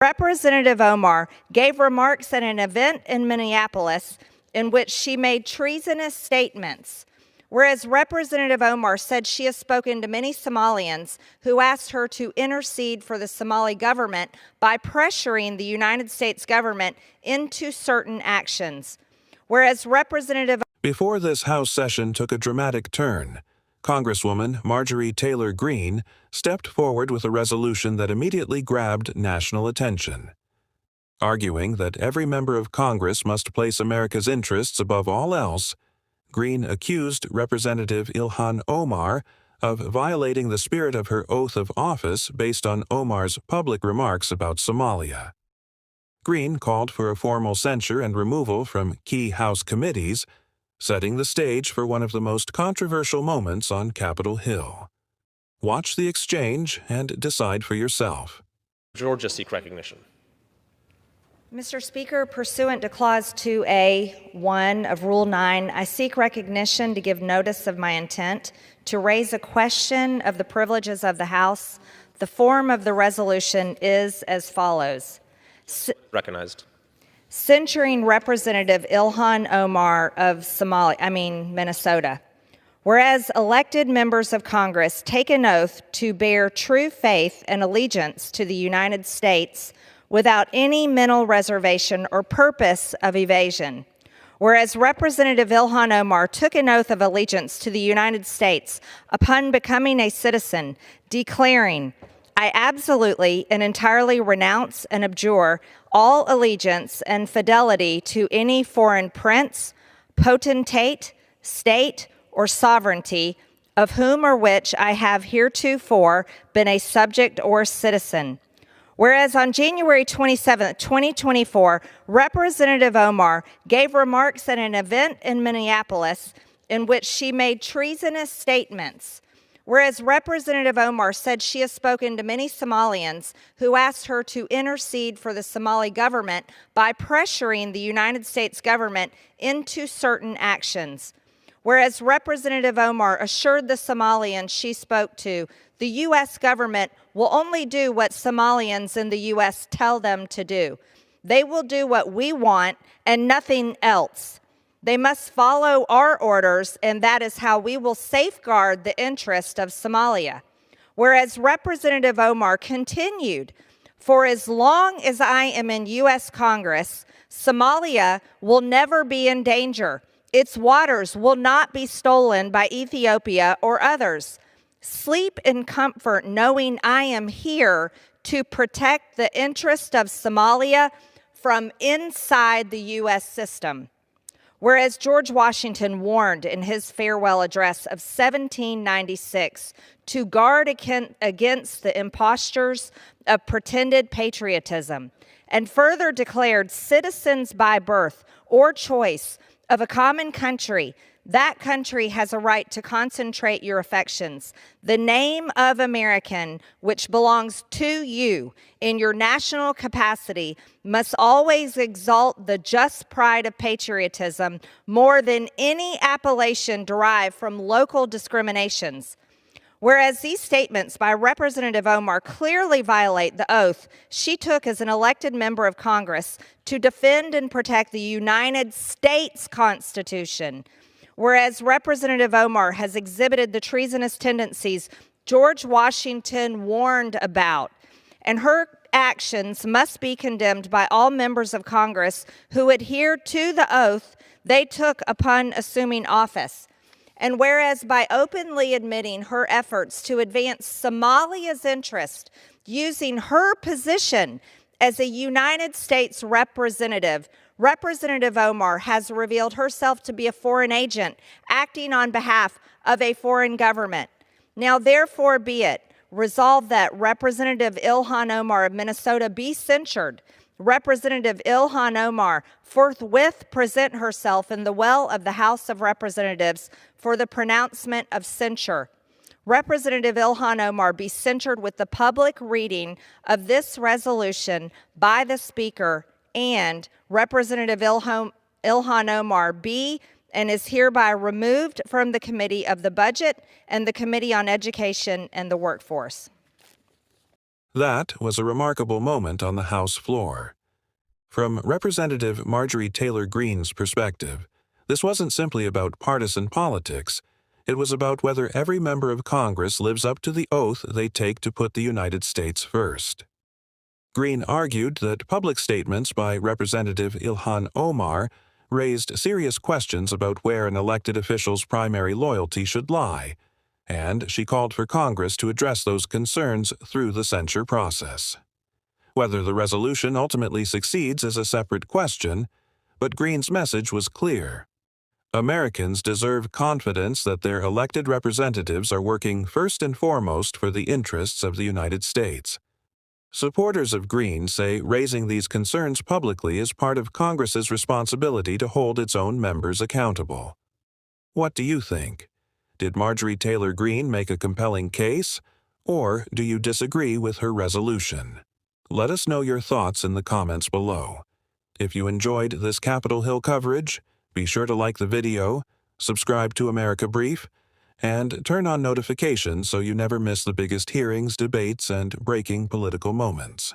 Representative Omar gave remarks at an event in Minneapolis in which she made treasonous statements. Whereas Representative Omar said she has spoken to many Somalians who asked her to intercede for the Somali government by pressuring the United States government into certain actions. Whereas Representative Before this House session took a dramatic turn, Congresswoman Marjorie Taylor Greene stepped forward with a resolution that immediately grabbed national attention. Arguing that every member of Congress must place America's interests above all else, Greene accused Representative Ilhan Omar of violating the spirit of her oath of office based on Omar's public remarks about Somalia. Greene called for a formal censure and removal from key House committees, setting the stage for one of the most controversial moments on Capitol Hill. Watch the exchange and decide for yourself. Georgia seek recognition. Mr. Speaker, pursuant to Clause 2A.1 of Rule 9, I seek recognition to give notice of my intent to raise a question of the privileges of the House. The form of the resolution is as follows. Recognized. Censuring Representative Ilhan Omar of Minnesota. Whereas elected members of Congress take an oath to bear true faith and allegiance to the United States without any mental reservation or purpose of evasion. Whereas Representative Ilhan Omar took an oath of allegiance to the United States upon becoming a citizen, declaring, "I absolutely and entirely renounce and abjure all allegiance and fidelity to any foreign prince, potentate, state, or sovereignty, of whom or which I have heretofore been a subject or citizen." Whereas on January 27, 2024, Representative Omar gave remarks at an event in Minneapolis in which she made treasonous statements. Whereas Representative Omar said she has spoken to many Somalians who asked her to intercede for the Somali government by pressuring the United States government into certain actions. Whereas Representative Omar assured the Somalians she spoke to, the U.S. government will only do what Somalians in the U.S. tell them to do. They will do what we want and nothing else. They must follow our orders, and that is how we will safeguard the interest of Somalia. Whereas Representative Omar continued, "For as long as I am in U.S. Congress, Somalia will never be in danger. Its waters will not be stolen by Ethiopia or others. Sleep in comfort knowing I am here to protect the interest of Somalia from inside the U.S. system." Whereas George Washington warned in his farewell address of 1796 to guard against the impostures of pretended patriotism, and further declared citizens by birth or choice of a common country, that country has a right to concentrate your affections. The name of American, which belongs to you in your national capacity, must always exalt the just pride of patriotism more than any appellation derived from local discriminations. Whereas these statements by Representative Omar clearly violate the oath she took as an elected member of Congress to defend and protect the United States Constitution. Whereas Representative Omar has exhibited the treasonous tendencies George Washington warned about, and her actions must be condemned by all members of Congress who adhere to the oath they took upon assuming office. And whereas by openly admitting her efforts to advance Somalia's interest using her position as a United States representative, Representative Omar has revealed herself to be a foreign agent acting on behalf of a foreign government. Now, therefore be it resolved that Representative Ilhan Omar of Minnesota be censured. Representative Ilhan Omar forthwith present herself in the well of the House of Representatives for the pronouncement of censure. Representative Ilhan Omar be censured with the public reading of this resolution by the Speaker, and Representative Ilhan Omar be and is hereby removed from the Committee of the Budget and the Committee on Education and the Workforce. That was a remarkable moment on the House floor. From Representative Marjorie Taylor Greene's perspective, this wasn't simply about partisan politics. It was about whether every member of Congress lives up to the oath they take to put the United States first. Greene argued that public statements by Representative Ilhan Omar raised serious questions about where an elected official's primary loyalty should lie, and she called for Congress to address those concerns through the censure process. Whether the resolution ultimately succeeds is a separate question, but Greene's message was clear. Americans deserve confidence that their elected representatives are working first and foremost for the interests of the United States. Supporters of Greene say raising these concerns publicly is part of Congress's responsibility to hold its own members accountable. What do you think? Did Marjorie Taylor Greene make a compelling case, or do you disagree with her resolution? Let us know your thoughts in the comments below. If you enjoyed this Capitol Hill coverage, be sure to like the video, subscribe to America Brief, and turn on notifications so you never miss the biggest hearings, debates, and breaking political moments.